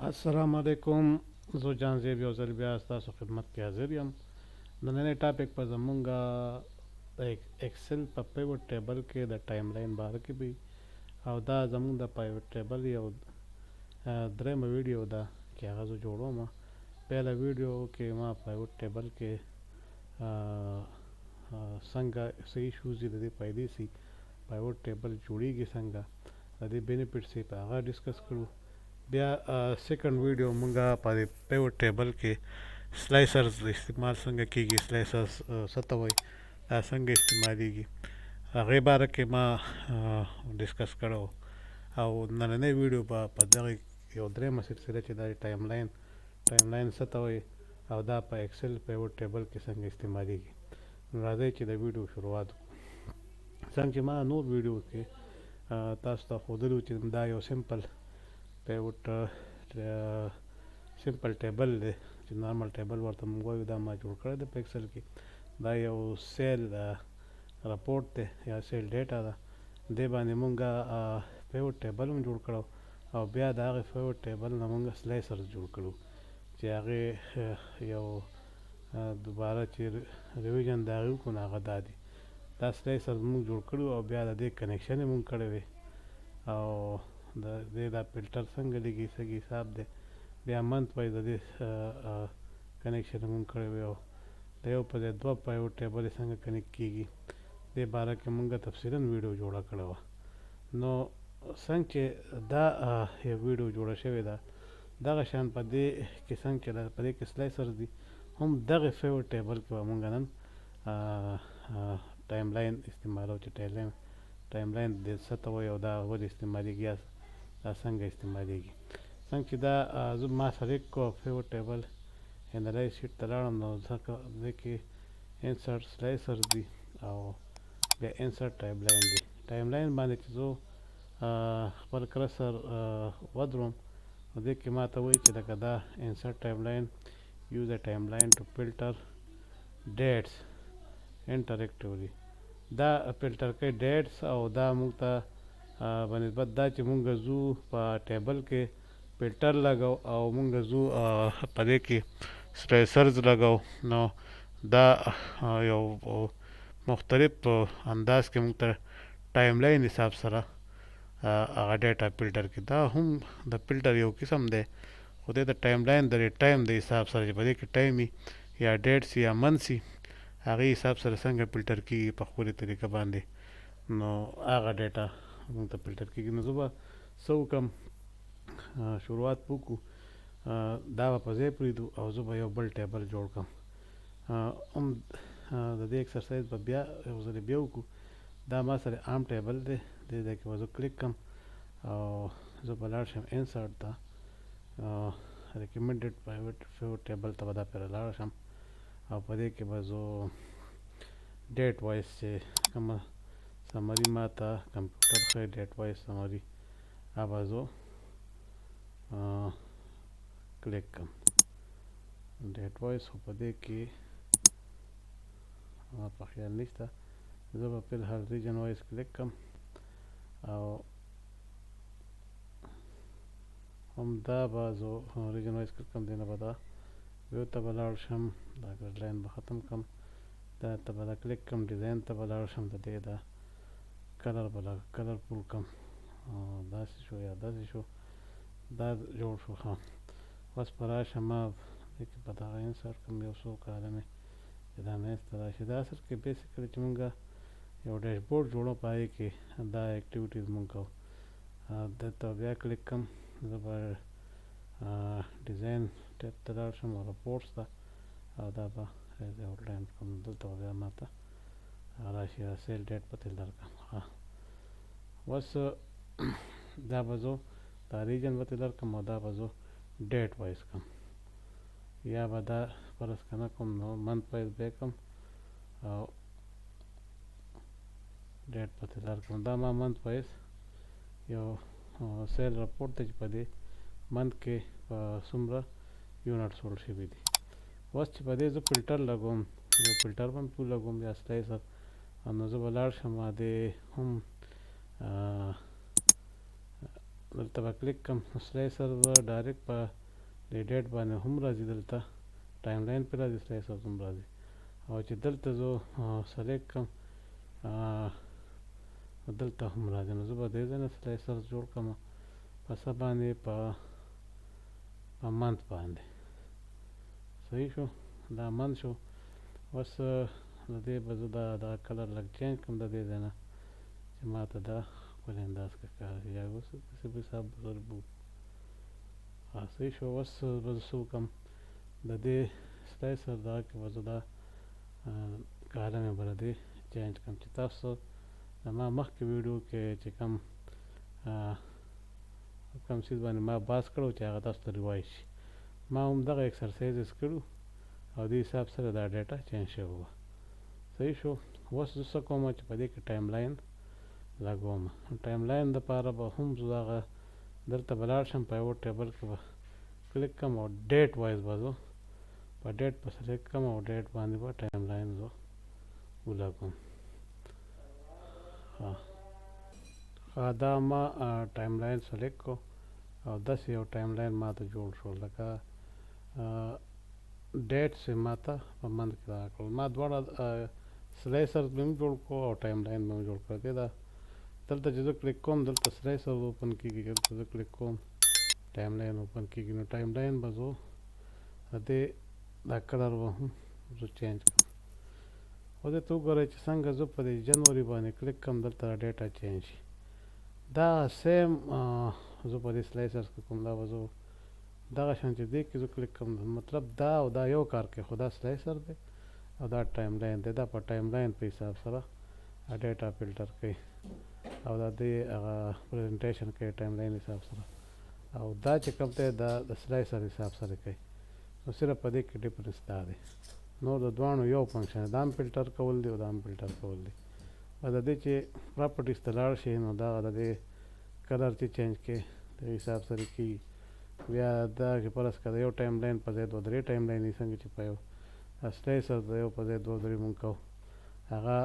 السلام علیکم. زه جان زیب یو ځل بیا ستاسو خدمت کې حاضر یم. نننی ټاپک په زمونږه د ایکسل په پیوټ ټیبل کې د ټایم لاین باره کې وي او دا زمونږ د پیوټ ټیبل یو درېمه ویډیو ده چې هغه زه جوړوم. پیله ویډیو کې ما پیوټ ټیبل کې څنګه څه ایشوز دي، د دې فایدې سي پیوټ ټیبل جوړیږي څنګه، د دې بینیفټس یې په هغه ډسکس کړو. بیا سیکنډ ویډیو مونږه په پیوټ ټیبل کې سلایسرز استعمال څنګه کیږي، سلایسرز څه ته وایي، دا څنګه استعمالیږي، هغې باره کې ما ډسکس کړی. او نننی ویډیو به په دغه یو درېیمه سلسله چې دا ټایم لاین څه ته وایي او دا په ایکسل پیوټ ټیبل کې څنګه استعمالیږي. نو راځئ چې د ویډیو شروعات وکړو. څنګه چې ما نور ویډیو کې تاسو ته ښودلي چې دا یو سمپل پیوټ سمپل ټیبل دی چې نارمل ټیبل ورته موږ وایو. دا ما جوړ کړی دی په ایکسل کې. دا یو سیل رپورټ دی یا سیل ډیټا ده، دې باندې مونږه پیوټ ټیبل هم جوړ کړو او بیا د هغې پیوټ ټیبل نه مونږ سلایسرز جوړ کړو چې هغې یو دوباره چې ریویژن د هغې وکړو نو هغه دا دي. دا سلایسرز مونږ جوړ کړو او بیا د دې کنیکشن یې مونږ کړی دی او د دې دا فلټر څنګه لګي څه حساب دی. بیا منت وایز د دې کنیکشن یې مونږ کړی وی او د یو په ځای دوه پیوټ ټیبل یې څنګه کنیکټ کېږي دې باره کې مونږ تفصیلا ویډیو جوړه کړې وه. نو څنګه چې دا یو ویډیو جوړه شوې ده دغه شان په دې کې څنګه چې په دې کې سلایسرز دي هم دغې پیوټ ټیبل کې به مونږ نن ټایم لاین استعمالو چې ټایم لاین د څه ته وایي او دا ولې استعمالیږي، دا څنګه استعمالیږي. څنګه چې دا زه ما سلیکټ کړو پیوټ ټیبل انالایز شیټ ته لاړم نو ځکه دې کې انسرټ سلایسرز دي او بیا انسرټ ټایم لاین دی. ټایم لاین باندې چې زه خپل کرسر ودروم نو دې کې ما ته وایي چې لکه دا انسرټ ټایم لاین یوز ا ټایم لاین ټو فلټر ډیټس انټراکټیولی. دا فلټر کوي ډیټس او دا موږ ته په نسبت دا چې مونږ ځو په ټیبل کې فلټر لګو او مونږ ځو په دې کې سلایسرز لګو نو دا یو مختلف انداز کې مونږ ته ټایم لاین حساب سره هغه ډیټا فلټر کې. دا هم د فلټر یو قسم دی خو دې د ټایم لاین د ټایم د حساب سره چې په دې کې ټایم یا ډیټس یا منث هغې حساب سره څنګه فلټر کېږي په خپلې طریقه باندې نو هغه ډیټا مونږ ته فلټر کېږي. نو زه به څه وکړم، شروعات وکړو، دا به په ځای پرېږدو او زه به یو بل ټیبل جوړ کړم. هم د دې ایکسرسایز به بیا یو ځلې بیا وکړو. دا ما سره عام ټیبل دی، دې ځای کې به زه کلیک کړم او زه به لاړ شم انسرټ ته، ریکمنډډ پیوټ ټیبل ته به دا پیره لاړ شم او په دې کې به زه ډیټ وایز چې کومه سمري ما ته کمپیوټر ښایي ډیټ وایز سمري هغه به زه کلیک کړم ډیټ وایز. خو په دې کې ما په خیال نشته، زه به فی الحال ریجن وایز کلیک کړم او همدا به زه ریجن وایز کلیک کړم. دې نه به دا ویو ته به لاړ شم، دا ګریډ لاین به ختم کړم، دا ته به دا کلیک کړم، ډیزاین ته به لاړ شم، د دې دا کلر به کلرفول کړم، داسې شو یا داسې شو، دا جوړ شو. ښه اوس به راشم ما دې کې به دغه انسرټ کړم یو څو کالمې چې دا منځ ته راشي. دا اصل کې بیسیکلی چې مونږ یو ډیشبورډ جوړو په هغې کې دا اکټیویټیز مونږ کوو. دلته بیا کلیک کړم، زه به ډیزاین ټیب ته لاړ شم او رپورټس ته او دا به آوټلاین کړم. دلته به بیا ما ته راشي سیل ډیټ به ترې درکړم. اوس دا به زه دا ریجن به ترې درکړم او دا به زه ډیټ وایز کړم یا به دا فرض که نه کوم نو منت وایز بیا کړم او ډیټ به ترې درکړم. دا ما منت وایز یو سیل رپورټ دی چې په دې منت کې په څومره یونټ سول شوي دي. اوس چې په دې زه فلټر لګوم، یو فلټر به هم لګوم یا سلایسر، نو زه به لاړ شم دې هم دلته به کلیک کم سلایسر به ډایرکټ په د ډیټ باندې هم راځي دلته ټایم لاین پې راځي سلایسر هم راځي او چې دلته زه سلیکټ کم دلته هم راځي نو زه به دې ځای نه سلایسر جوړ کړم په څه باندې په منت باندې صحیح شو دا منت شو اوس د دې به زه دا کلر لږ چینج کړم د دې ځای نه چې ما ته دا ښکلی انداز کې ښکاري یا اوس داسې به حساب ضربو صحیح شو اوس به زه څه وکړم د دې سلایسر دغه کې به زه دا کالم یې به د دې چینج کړم چې تاسو زما مخکې ویډیو کې چې کوم څیز باندې ما باز کړو چې هغه تاسو ته ریوایز شي ما هم دغه ایکسرسایزز کړو او دې حساب سره دا ډیټا چینج شوی وه صحیح شو اوس زه څه کوم چې په دې کې ټایم لاین لګوم ټایم لاین دپاره به هم زه دغه دلته به لاړ شم په یوه ټیبل کې به کلیک کړم او ډیټ وایز به زه په ډیټ به سلیکټ کړم او ډیټ باندې به ټایم لاین زه ولګوم دا ما ټایم لاین سلیکټ کړو او داسې یو ټایم لاین ما ته جوړ شو لکه ډیټس یې ما ته په منځ کې راکړل ما دواړه سلایسر مې هم جوړ کړو او ټایم لاین مې هم جوړ کړی دی دا دلته چې زه کلیک کوم دلته سلایسر اوپن کېږي دلته زه کلیک کوم ټایم لاین اوپن کېږي نو ټایم لاین به زه د دې دا کلر به هم زه چینج کړم او دې ته وګورئ چې څنګه زه په دې جنوري باندې کلیک کوم دلته ډیټا چینج شي دا سیم زه په دې سلایسرز کې کوم دا به زه دغه شان چې دې کې زه کلیک کوم مطلب دا او دا یو کار کوي خو دا سلایسر دی او دا ټایم لاین دی دا په ټایم لاین په حساب سره ډیټا فلټر کوي او دا دې هغه پریزنټیشن کوي ټایم لاین حساب سره او دا چې کوم دی دا د سلایسر حساب سره کوي نو صرف په دې کې ډیفرنس دا دی نو د دواړو یو فنکشن دا هم فلټر کول دی او دا هم فلټر کول دی او د دې چې پراپرټیز ته لاړ شي نو دا د دې کلر چې چینج کوي د حساب سره کېږي بیا دا چې فرض کړه یو ټایم لاین په ځای دوه درې ټایم لاینې څنګه چې په یو سلایسر د یو په ځای دوه درې مونږ کوو هغه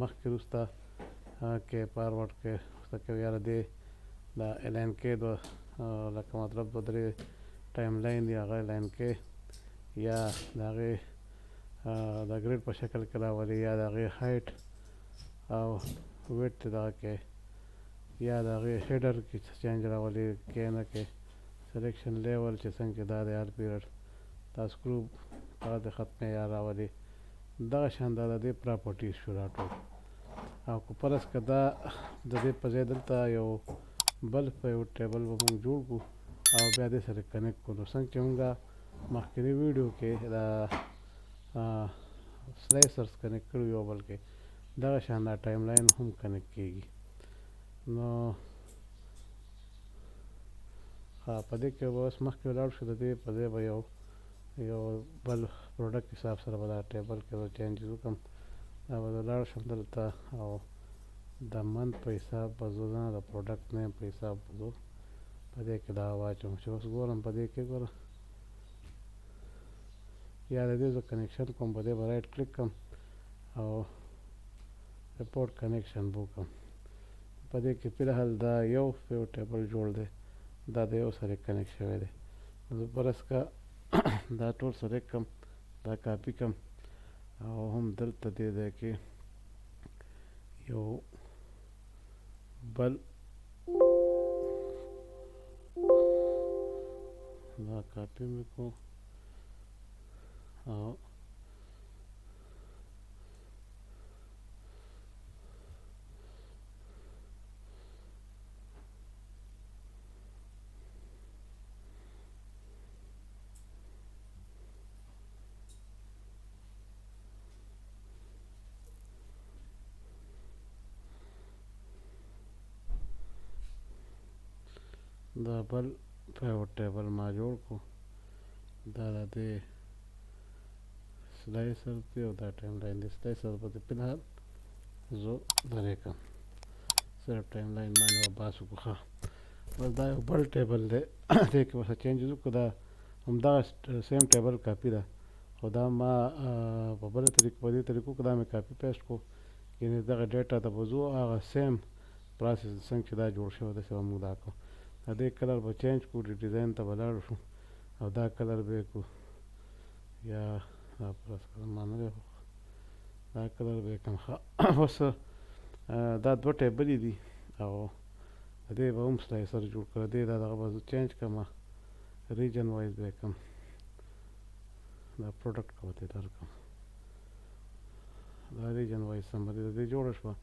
مخکې وروسته کې فارورډ کې وروسته کوي یا د دې دا الاین کې لکه مطلب دوه درې ټایم لاین دی هغه الاین کې یا د هغې د ګریډ په شکل کې راولي یا د هغې هایټ او ویډ دغه کې یا د هغې هیډر کې چینج راولي کې نه کې سلیکشن لیول چې څنګه دا د هر پیریډ دا سکرو هغه د خط معیار راولي دغه شان دا د دې پراپرټیز شو راټول او که فرض که دا د دې په ځای دلته یو بل په یو ټیبل به مونږ جوړ کړو او بیا دې سره کنیکټ کړو نو څنګه چې مونږ مخکیني ویډیو کې دا سلایسرز کنیکټ کړو یو بل کې دغه شان دا ټایم لاین هم کنیکټ کېږي نو په دې کې به اوس مخکې ولاړ شو د دې په ځای به یو بل پروډکټ حساب سره به دا ټیبل کې به چینجز وکړم دا به زه لاړ شم دلته او د منت په حساب به زه نه د پروډکټ نیم په حساب به زه په دې کې دا واچوم چې اوس ګورم په دې کې ګوره یا د دې زه کنیکشن کوم په دې به رایټ کلیک کړم او رپورټ کنیکشن به وکړم په دې کې فلحال دا یو ټیبل جوړ دی دا د یو سره کنیکټ شوی دی زه فرض که دا ټول سلیکټ کړم دا کاپي کړم او هم دلته دې ځای کې یو بل دا کاپي مې کړو او دا بل پیوټ ټیبل ما جوړ کړو دا د دې سلایسر دی او دا ټایم لاین دی سلایسر به فلحال زه لرې کړم صرف ټایم لاین باندې به بحث وکړو بس دا یو بل ټیبل دی دې کې به څه چینجز وکړو دا همدغه سیم ټیبل کاپي ده خو دا ما په بله طریقه په دې طریقو کې دا مې کاپي پیسټ کړو یعنې دغه ډیټا ته به ځو هغه سیم پروسس څنګه چې دا جوړ شوی داسې به موږ دا کوو د دې کلر به چینج کړو ډیزاین ته به لاړ شو او دا کلر به یې کړو یا دا پلس کلر ما نه دی دا کلر به یې کړم ښه اوس دا دوه ټیبلې دي او د دې به هم سلایسر جوړ کړه دې دا دغه به زه چینج کړم ریجن وایز به یې کړم دا پروډکټ به ورته درکړم دا ریجن وایز سمري د دې جوړه شوه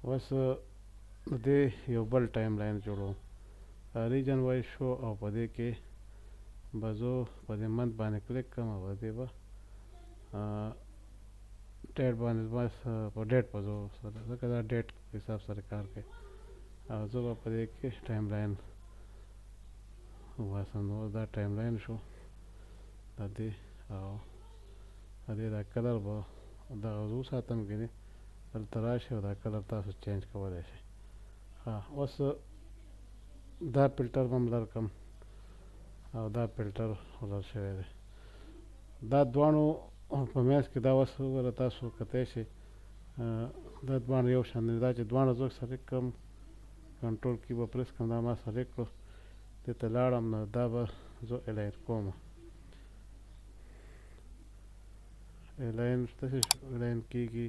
اوس د دې یو بل ټایم لاین جوړوم ریجن وایز شو او په دې کې به زه په دې منت باندې کلیک کړم او په دې به ډیټ باندې بس په ډیټ به زه سره ځکه دا ډیټ حساب سره کار کوي او زه به په دې کې ټایم لاین وباسم نو دا ټایم لاین شو د دې او د دې دا کلر به دغه زه وساتم ګینې دلته راشئ او دا کلر تاسو چینج کولی شئ اوس دا فلټر به هم لر کړم او دا فلټر لر شوی دی دا دواړو په میز کې دا اوس وګوره تاسو کتلی شئ دا دواړه یو شان دي دا چې دواړه زه سلیکټ کړم کنټرول کی به پریس کړم دا ما سلیکټ کړو دې ته لاړم نو دا به زه الاین کوم الاین داسې الاین کېږي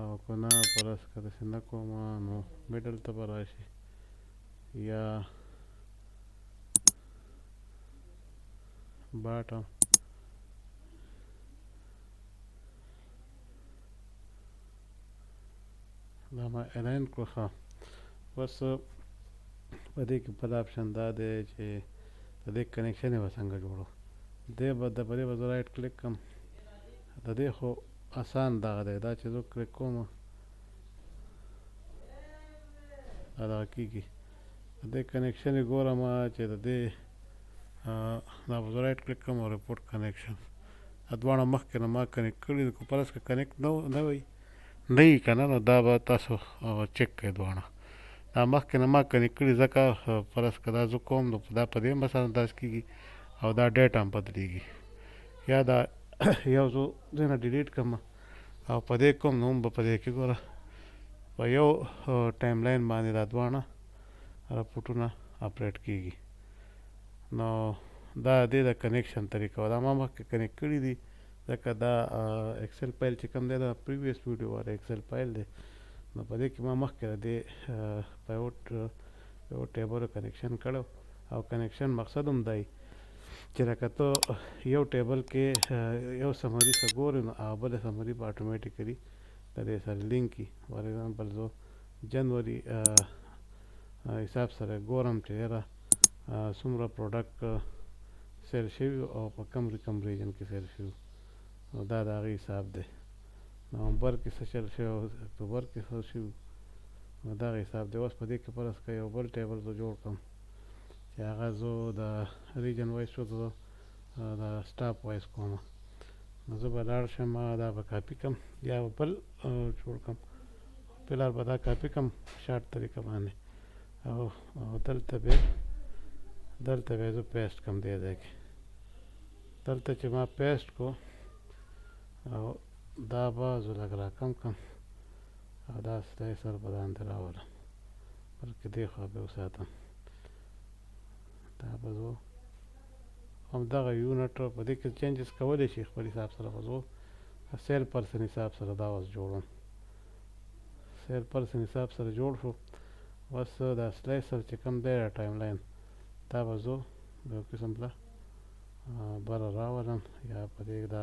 او که نه پلس که داسې نه کوم نو میډل ته به راشي یا باټم دا ما الاین کړو ښه بس په دې کې بل آپشن دا دی چې د دې کنیکشن یې به څنګه جوړو دې به د په دې به زه رایټ کلیک کړم د دې خو آسان دغه دی دا چې زه کلیک کوم دا دغه کېږي د دې کنیکشن یې ګورم چې د دې دا به زه رایټ کلیک کړم او ریپورټ کنیکشن دا دواړه مخکې نه ما کنیکټ کړي دي خو پرس که کنیکټ نه وي نه وي که نه نو دا به تاسو چک کړئ دواړه دا مخکې نه ما کنیکټ کړي ځکه فرض که دا زه کوم نو دا په دې مثلا داسې کېږي او دا ډیټ هم بدلېږي یا دا یو زه دې نه ډیلیټ کړم او په دې کوم نو هم به په دې کې ګوره په یو ټایم لاین باندې دا دواړه رپورټونه اپډیټ کېږي نو دا دې د کنیکشن طریقه وه دا ما مخکې کنیکټ کړي دي ځکه دا ایکسل فایل چې کوم دی دا پریویس ویډیو والا ایکسل فایل دی نو په دې کې ما مخکې د دې په یو ټیبل کنیکشن کړو او کنیکشن مقصد هم دی چې لکه ته یو ټیبل کې یو سمري څه ګورې نو هغه بله سمري به اټومیټیکلي د دې سره لینک کړي فار ایگزامپل زه جنوري حساب سره ګورم چې یاره څومره پروډکټ سیل شوي او په کوم ریجن کې سیل شوي نو دا د هغې حساب دی نومبر کې څه چل شوي او اکتوبر کې څه شوي نو دغه حساب دی اوس په دې کې فرض که یو بل ټیبل زه جوړ کړم چې هغه زه د ریجن وایز شو زه د سټاپ وایز کوم نو زه به لاړ شم دا به کاپي کړم یا به بل جوړ کړم فلحال به دا کاپي کړم شارټ طریقه باندې او دلته به زه پیسټ کړم دې ځای کې دلته چې ما پیسټ کړو او دا به زه لږ راکم کړم او دا سلایسر به لاندې راولم بلکې دې خوا به وساتم دا به زه همدغه یونټ په دې کې چینجز کولی شي خپل حساب سره به زه سیل پرسن حساب سره دا اوس جوړوم سیل پرسن حساب سره جوړ شو اوس دا سلایسر چې کوم دی ټایم لاین دا به زه یو قسم له بره راولم یا په دې د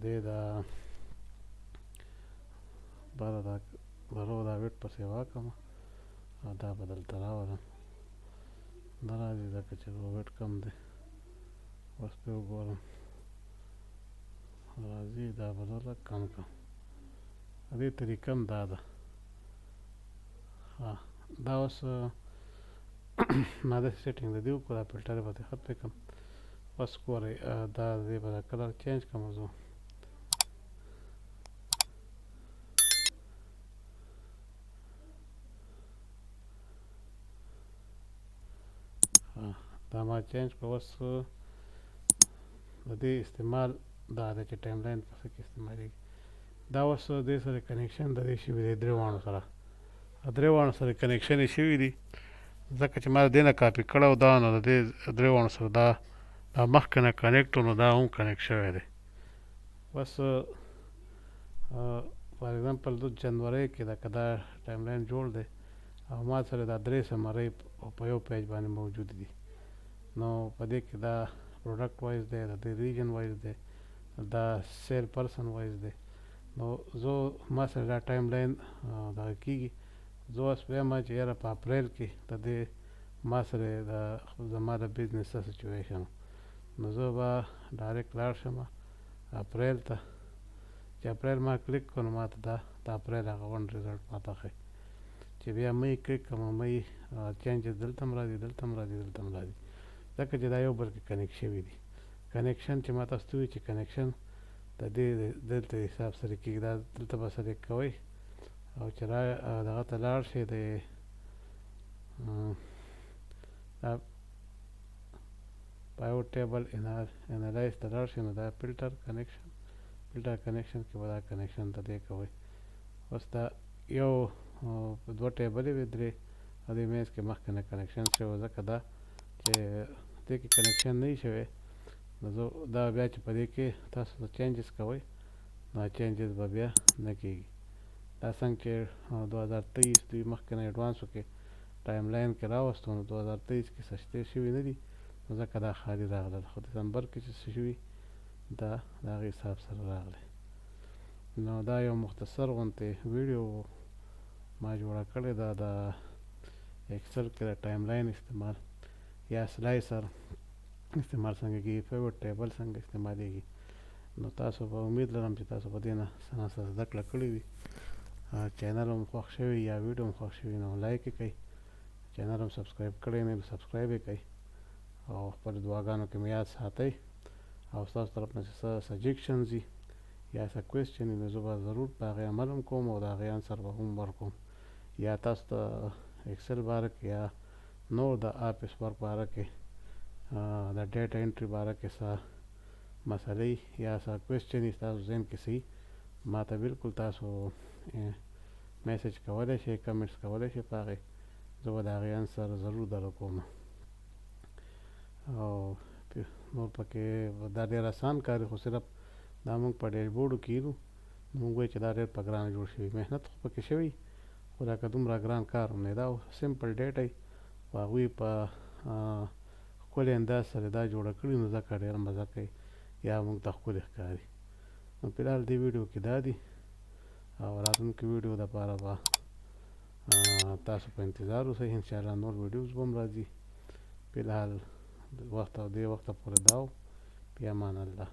دې د بره دا ویټ پسې واکړم او دا به دلته راولم نه راځي ځکه چې ویټ کم دی اوس پرې وګورم راځي دا به زه لږ کم کړم د دې طریقه هم دا ده دا اوس ما داسې سیټینګ د دې وکړو دا فلټر به ترې ختم کړم اوس ګورئ دا دې به دا کلر چینج کړم زه دا ما چینج کړو اوس د دې استعمال دا دی چې ټایم لاین په څه کې استعمالیږي دا اوس دې سره کنیکشن د دې شوي دی درې واړو سره کنیکشن یې شوي دي ځکه چې ما د دې نه کاپي کړی و دا نو د دې درې واړو سره دا مخکې نه کنیکټ و نو دا هم کنیکټ شوی دی. بس فار ایگزامپل د جنورۍ کې دا که دا ټایم لاین جوړ دی او ما سره دا درې سمرۍ په یو پیج باندې موجود دي، نو په دې کې دا پروډکټ وایز دی، د دې ریجن وایز دی، دا سیل پرسن وایز دی. نو زه ما سره دا ټایم لاین دغه کېږي، زه اوس وایم چې یاره په اپریل کې د دې ما سره زما د بزنس څه سچویشن، نو زه به ډایرکټ لاړ شم اپریل ته. چې اپریل ما کلیک کړو نو ما ته د اپریل هغه ون ریزلټ ما ته ښیي. چې بیا مې کلیک کړم مې چینجز دلته هم راځي، دلته هم راځي، دلته هم راځي، ځکه چې دا یو بل کې کنیکټ شوي دي. کنیکشن چې ما تاسو ته ووایي چې کنیکشن د دې دلته حساب سره کېږي، دا دلته به سلیکټ کوئ او چې دغه ته لاړ شئ د پایوټ ټیبل انالایز ته لاړ شئ، نو دا فلټر کنیکشن کې به دا کنیکشن ته دې کوئ. اوس دا یو دوه ټیبلې وې درې او دې منځ کې مخکې نه کنیکشن شوی، ځکه دا چې دې کې کنیکشن نه وي شوی نو دا بیا چې په دې کې تاسو چینجز کوئ نو چینجز به بیا نه کېږي. دا څنګه چې 2023 دوی مخکې نه ایډوانسو کې ټایم لاین کې راوستو نو 2023 کې سشتې شوي نه دي، نو ځکه دا خالي راغله. خو دسمبر کې چې څه شوي دا د هغې حساب سره راغلی. نو دا یو مختصر غوندې ویډیو ما جوړه کړې ده د ایکسل کې د ټایم لاین استعمال یا سلایسر استعمال څنګه کېږي، پیوټ ټیبل څنګه استعمالیږي. نو تاسو به امید لرم چې تاسو په دې نه څه نه څه زده کړه کړې وي. چینل هم خوښ شوي یا ویډیو هم خوښ شوي نو لایک یې کړئ، چینل هم سبسکرایب کړی نه وي سبسکرایب یې کړئ او خپلو دعاګانو کې مې یاد ساتئ. او ستاسو طرف نه چې څه سجیکشنز وي یا څه کوېسچن وي نو زه به ضرور په هغې عمل هم کوم او د هغې انسر به هم ورکوم. یا تاسو ته ایکسل باره کې یا نور د آفس ورک باره کې د ډیټا انټري باره کې څه مسئلې یا څه کوېسچن وي ستاسو ذهن کې څه وي ما ته بالکل تاسو میسج کولی شئ، کمنټس کولی شئ په هغې، زه به د هغې انسر ضرور در کوم. او نور پکې دا ډېر اسان کار دی، خو صرف دا موږ په ډیشبورډو کې یو موږ وایو چې دا ډېر په ګرانه جوړ شوي، محنت خو پکې شوی خو لکه دومره ګران کار هم نه دی. دا سمپل ډیټا وي خو هغوی په ښکلي انداز سره دا جوړه کړي نو ځکه ډېره مزه کوي یا موږ ته ښکلي ښکاري. نو فلحال دې ویډیو کې دا دي او راتلونکي ویډیو دپاره به تاسو په انتظار اوسئ. انشاءالله نور ویډیوز به هم راځي. فلحال دې وخته پورې دا و. فی امان الله.